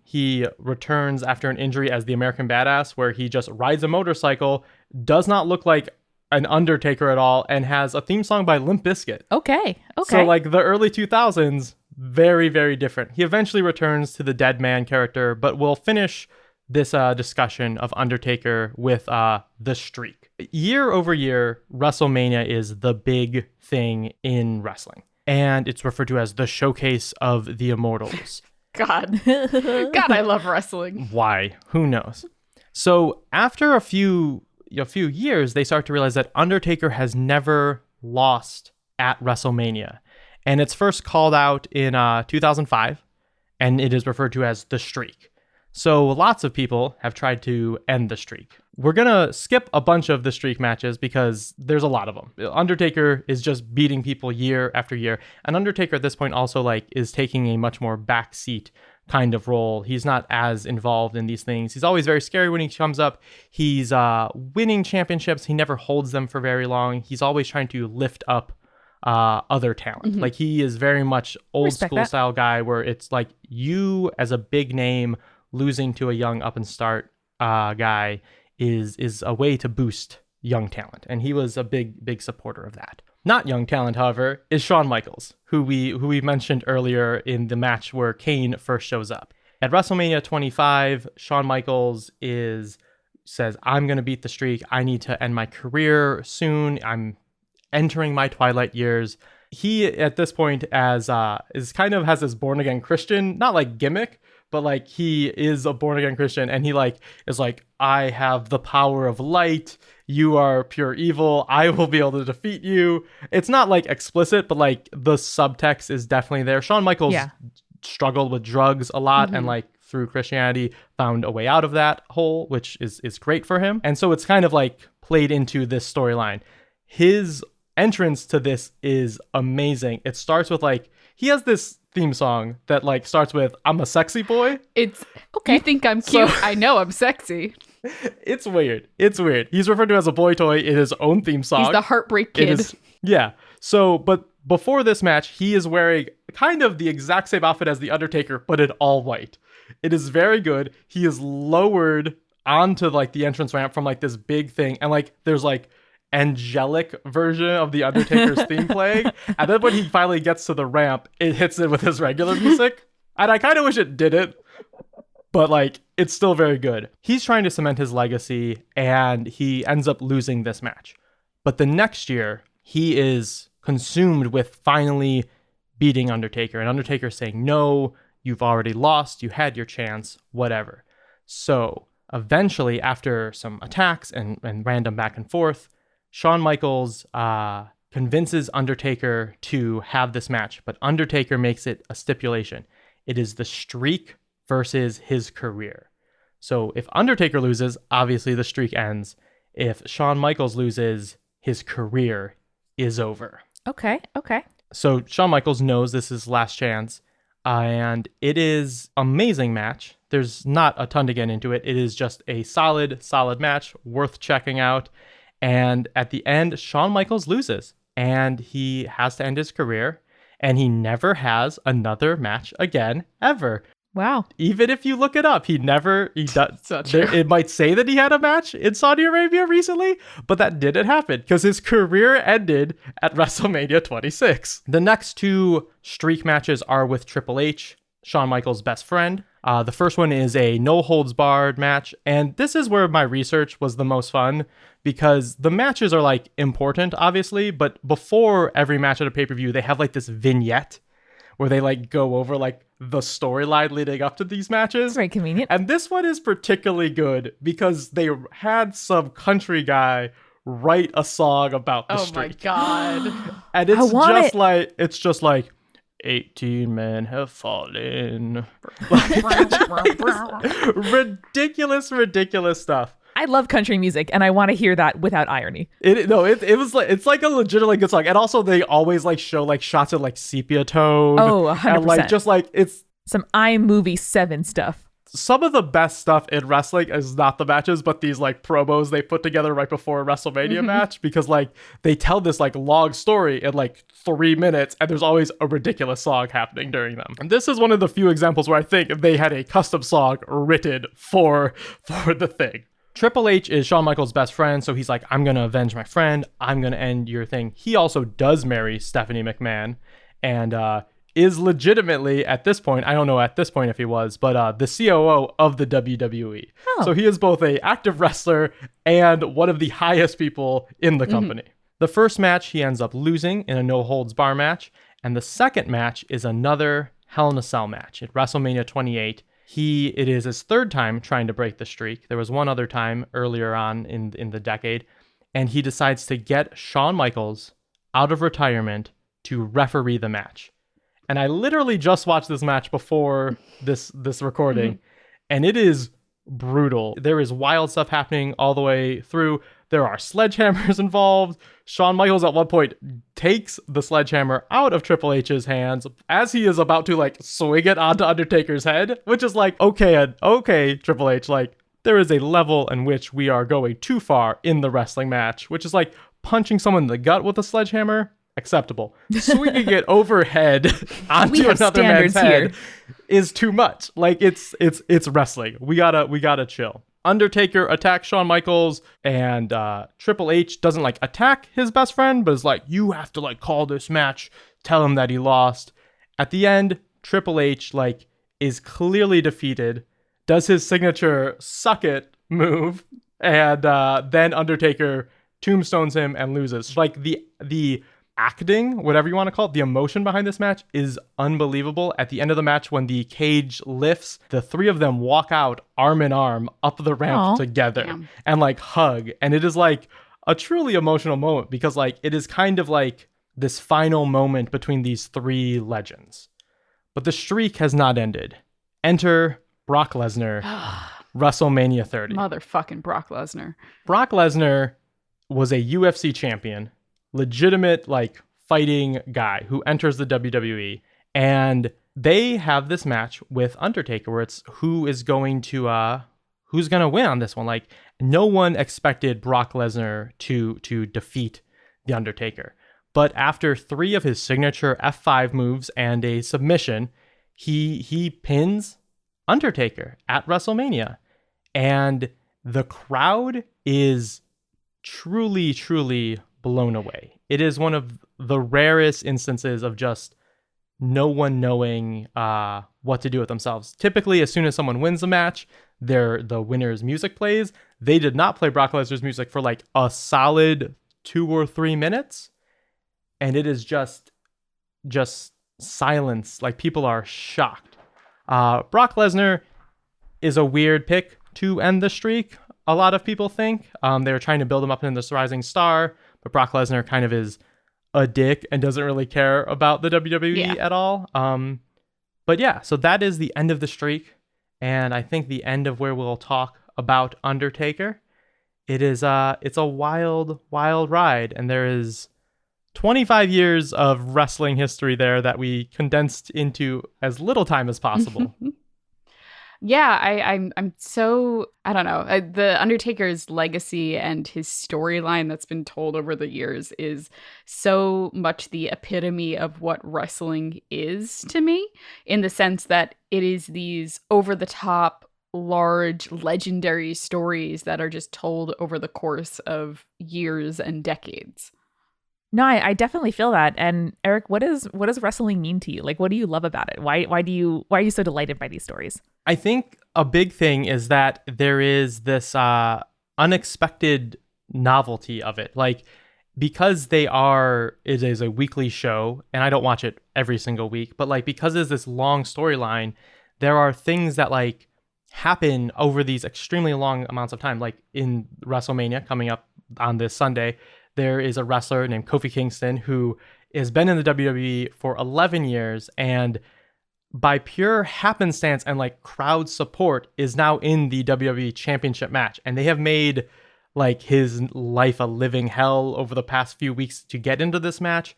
He returns after an injury as the American Badass, where he just rides a motorcycle, does not look like an Undertaker at all, and has a theme song by Limp Bizkit. Okay. So like the early 2000s, very, very different. He eventually returns to the Deadman character, but we'll finish this discussion of Undertaker with the streak. Year over year, WrestleMania is the big thing in wrestling. And it's referred to as the showcase of the immortals. God, I love wrestling. Why? Who knows? So after a few years, they start to realize that Undertaker has never lost at WrestleMania. And it's first called out in 2005, and it is referred to as the streak. So lots of people have tried to end the streak. We're going to skip a bunch of the streak matches because there's a lot of them. Undertaker is just beating people year after year. And Undertaker at this point also like is taking a much more backseat kind of role. He's not as involved in these things. He's always very scary when he comes up. He's winning championships. He never holds them for very long. He's always trying to lift up other talent. Mm-hmm. Like he is very much old school style guy where it's like you as a big name losing to a young up and start guy is a way to boost young talent. And he was a big supporter of that. Not young talent, however, is Shawn Michaels, who we mentioned earlier in the match where Kane first shows up. At WrestleMania 25, Shawn Michaels says, I'm going to beat the streak. I need to end my career soon. I'm entering my twilight years. He, at this point, has this born again Christian, not like gimmick, but like he is a born again Christian, and he like is like, I have the power of light. You are pure evil. I will be able to defeat you. It's not like explicit, but like the subtext is definitely there. Shawn Michaels struggled with drugs a lot, and like through Christianity found a way out of that hole, which is great for him. And so it's kind of like played into this storyline. His entrance to this is amazing. It starts with like, he has this theme song that like starts with, I'm a sexy boy. It's okay. You think I'm cute? So, I know I'm sexy. It's weird. He's referred to as a boy toy in his own theme song. He's the heartbreak kid. So, but before this match, he is wearing kind of the exact same outfit as the Undertaker, but in all white. It is very good. He is lowered onto like the entrance ramp from like this big thing, and like there's like angelic version of the Undertaker's theme playing, and then when he finally gets to the ramp, it hits it with his regular music, and I kind of wish it didn't, but like it's still very good. He's trying to cement his legacy, and he ends up losing this match, but the next year he is consumed with finally beating Undertaker, and Undertaker saying, no, you've already lost, you had your chance, whatever. So eventually, after some attacks and random back and forth, Shawn Michaels convinces Undertaker to have this match, but Undertaker makes it a stipulation. It is the streak versus his career. So if Undertaker loses, obviously the streak ends. If Shawn Michaels loses, his career is over. Okay. So Shawn Michaels knows this is his last chance, and it is an amazing match. There's not a ton to get into it. It is just a solid match, worth checking out. And at the end, Shawn Michaels loses, and he has to end his career, and he never has another match again, ever. Wow. Even if you look it up, he does. It might say that he had a match in Saudi Arabia recently, but that didn't happen because his career ended at WrestleMania 26. The next two streak matches are with Triple H, Shawn Michaels' best friend. The first one is a no-holds-barred match, and this is where my research was the most fun because the matches are like important, obviously, but before every match at a pay-per-view, they have like this vignette where they like go over like the storyline leading up to these matches. It's very convenient. And this one is particularly good because they had some country guy write a song about the streak. Oh my God. And it's just like 18 men have fallen. Ridiculous stuff. I love country music, and I want to hear that without irony. It was like, it's like a legitimately good song, and also they always like show like shots of like sepia tone. Oh, 100%. And like just like it's some iMovie 7 stuff. Some of the best stuff in wrestling is not the matches, but these like promos they put together right before a WrestleMania match, because like they tell this like long story in like 3 minutes, and there's always a ridiculous song happening during them. And this is one of the few examples where I think they had a custom song written for the thing. Triple H is Shawn Michaels' best friend, so he's like, I'm going to avenge my friend. I'm going to end your thing. He also does marry Stephanie McMahon, and is legitimately, at this point, I don't know at this point if he was, but the COO of the WWE. Oh. So he is both an active wrestler and one of the highest people in the company. The first match, he ends up losing in a no-holds-bar match, and the second match is another Hell in a Cell match at WrestleMania 28. It is his third time trying to break the streak. There was one other time earlier on in the decade, and he decides to get Shawn Michaels out of retirement to referee the match. And I literally just watched this match before this recording, and it is brutal. There is wild stuff happening all the way through. There are sledgehammers involved. Shawn Michaels at one point takes the sledgehammer out of Triple H's hands as he is about to like swing it onto Undertaker's head, which is like, okay, Triple H, like there is a level in which we are going too far in the wrestling match, which is like punching someone in the gut with a sledgehammer. Acceptable. Swinging it overhead onto another man's head is too much. Like it's wrestling. We gotta chill. Undertaker attacks Shawn Michaels, and Triple H doesn't like attack his best friend, but is like, you have to like call this match, tell him that he lost. At the end, Triple H like is clearly defeated, does his signature suck it move, and then Undertaker tombstones him and loses. Like the acting, whatever you want to call it, the emotion behind this match is unbelievable. At the end of the match, when the cage lifts, the three of them walk out arm in arm up the ramp together and like hug. And it is like a truly emotional moment because like it is kind of like this final moment between these three legends. But the streak has not ended. Enter Brock Lesnar, WrestleMania 30. Motherfucking Brock Lesnar. Brock Lesnar was a UFC champion, legitimate like fighting guy who enters the WWE, and they have this match with Undertaker where it's who's going to win on this one. Like no one expected Brock Lesnar to defeat the Undertaker, but after 3 of his signature F5 moves and a submission, he pins Undertaker at WrestleMania, and the crowd is truly blown away. It is one of the rarest instances of just no one knowing what to do with themselves. Typically, as soon as someone wins a match, the winner's music plays. They did not play Brock Lesnar's music for like a solid 2 or 3 minutes, and it is just silence. Like people are shocked. Brock Lesnar is a weird pick to end the streak. A lot of people think they were trying to build him up into this rising star, but Brock Lesnar kind of is a dick and doesn't really care about the WWE at all. But yeah, so that is the end of the streak, and I think the end of where we'll talk about Undertaker. It's a wild ride, and there is 25 years of wrestling history there that we condensed into as little time as possible. Yeah, I'm so, I don't know. The Undertaker's legacy and his storyline that's been told over the years is so much the epitome of what wrestling is to me, in the sense that it is these over-the-top, large, legendary stories that are just told over the course of years and decades. No, I definitely feel that. And Eric, what does wrestling mean to you? Like, what do you love about it? Why are you so delighted by these stories? I think a big thing is that there is this unexpected novelty of it. Like, because it is a weekly show, and I don't watch it every single week, but like because there's this long storyline, there are things that like happen over these extremely long amounts of time. Like in WrestleMania coming up on this Sunday, there is a wrestler named Kofi Kingston who has been in the WWE for 11 years, and by pure happenstance and like crowd support is now in the WWE Championship match. And they have made like his life a living hell over the past few weeks to get into this match.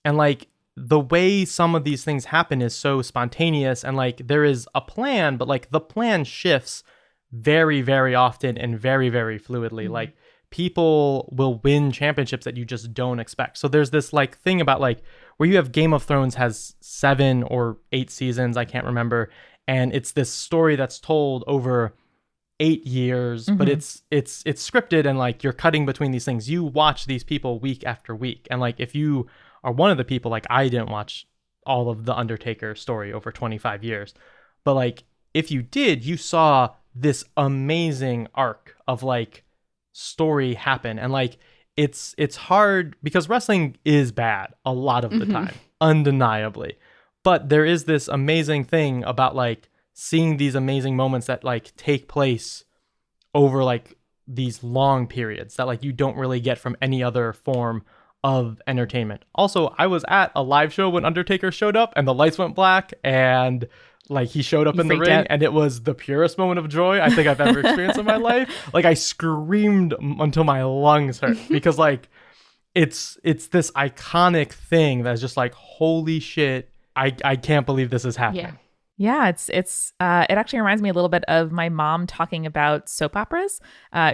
And like the way some of these things happen is so spontaneous, and like there is a plan, but like the plan shifts very often and very fluidly. Mm-hmm. Like people will win championships that you just don't expect. So there's this like thing about like where you have Game of Thrones has 7 or 8 seasons, I can't remember, and it's this story that's told over 8 years, but it's scripted, and like you're cutting between these things. You watch these people week after week, and like if you are one of the people, like I didn't watch all of the Undertaker story over 25 years, but like if you did, you saw this amazing arc of like story happen. And like it's hard because wrestling is bad a lot of the time, undeniably, but there is this amazing thing about like seeing these amazing moments that like take place over like these long periods that like you don't really get from any other form of entertainment. Also, I was at a live show when Undertaker showed up and the lights went black and like he showed up in the ring out. And it was the purest moment of joy I think I've ever experienced in my life. Like I screamed until my lungs hurt because like it's this iconic thing that's just like, holy shit, I can't believe this is happening. Yeah, it actually reminds me a little bit of my mom talking about soap operas.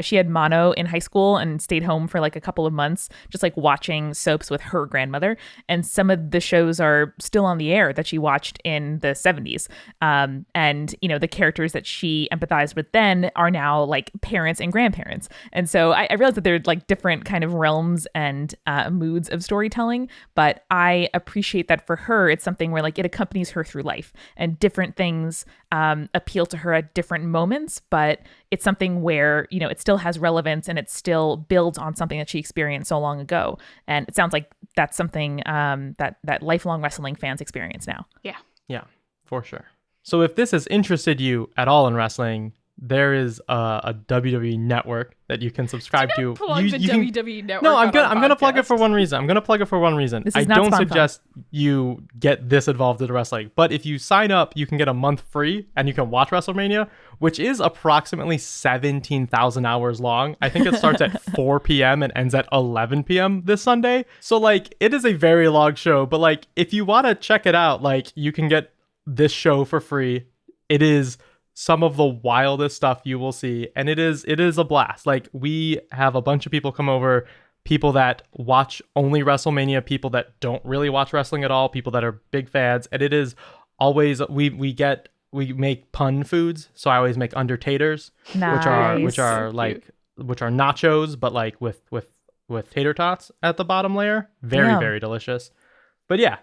She had mono in high school and stayed home for like a couple of months, just like watching soaps with her grandmother. And some of the shows are still on the air that she watched in the 70s. And, you know, the characters that she empathized with then are now like parents and grandparents. And so I realized that they're like different kind of realms and moods of storytelling. But I appreciate that for her, it's something where like it accompanies her through life, and different things appeal to her at different moments, but it's something where, you know, it still has relevance and it still builds on something that she experienced so long ago. And it sounds like that's something that lifelong wrestling fans experience now. Yeah, for sure. So if this has interested you at all in wrestling, there is a WWE network that you can subscribe to. Plug the WWE network. No, I'm gonna plug it for one reason. This is I not don't SponCon. suggest you get this involved in wrestling, but if you sign up, you can get a month free and you can watch Wrestlemania, which is approximately 17,000 hours long. I think it starts at 4 p.m. and ends at 11 p.m. this Sunday. So like it is a very long show, but like if you want to check it out, like you can get this show for free. It is some of the wildest stuff you will see, and it is a blast. Like we have a bunch of people come over, people that watch only WrestleMania, people that don't really watch wrestling at all, people that are big fans, and it is always we make pun foods. So I always make Undertakers, Nice. which are nachos, but like with tater tots at the bottom layer. Very Yum. very delicious. But yeah,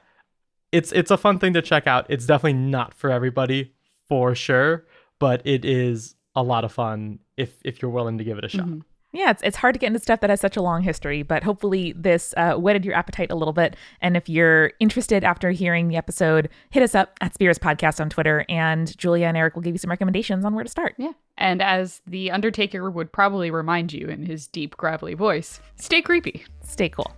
it's a fun thing to check out. It's definitely not for everybody, for sure, but it is a lot of fun if you're willing to give it a shot. Mm-hmm. Yeah, it's hard to get into stuff that has such a long history, but hopefully this whetted your appetite a little bit. And if you're interested after hearing the episode, hit us up at Spirits Podcast on Twitter, and Julia and Eric will give you some recommendations on where to start. Yeah. And as the Undertaker would probably remind you in his deep, gravelly voice, stay creepy. Stay cool.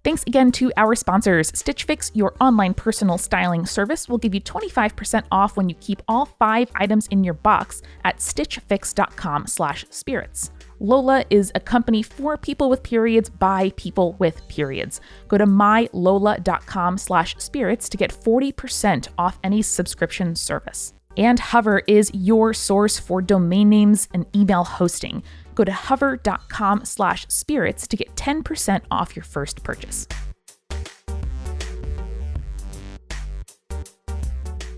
Thanks again to our sponsors. Stitch Fix, your online personal styling service, will give you 25% off when you keep all 5 items in your box at stitchfix.com/spirits. Lola is a company for people with periods by people with periods. Go to mylola.com/spirits to get 40% off any subscription service. And Hover is your source for domain names and email hosting. Go to hover.com/spirits to get 10% off your first purchase.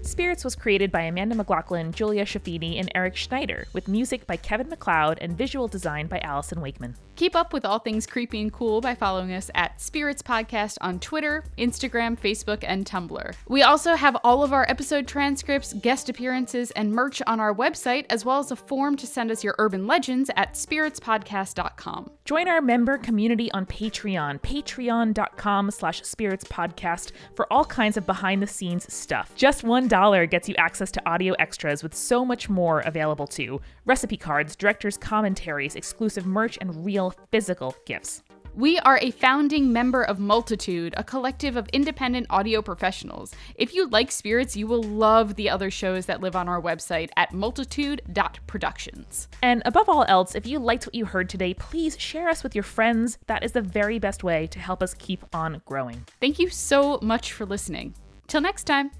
Spirits was created by Amanda McLaughlin, Julia Shafini, and Eric Schneider, with music by Kevin MacLeod and visual design by Allison Wakeman. Keep up with all things creepy and cool by following us at Spirits Podcast on Twitter, Instagram, Facebook, and Tumblr. We also have all of our episode transcripts, guest appearances, and merch on our website, as well as a form to send us your urban legends at spiritspodcast.com. Join our member community on Patreon, patreon.com/spiritspodcast, for all kinds of behind-the-scenes stuff. Just $1 gets you access to audio extras with so much more available too. Recipe cards, director's commentaries, exclusive merch, and real physical gifts. We are a founding member of Multitude, a collective of independent audio professionals. If you like Spirits, you will love the other shows that live on our website at multitude.productions. And above all else, if you liked what you heard today, please share us with your friends. That is the very best way to help us keep on growing. Thank you so much for listening. Till next time.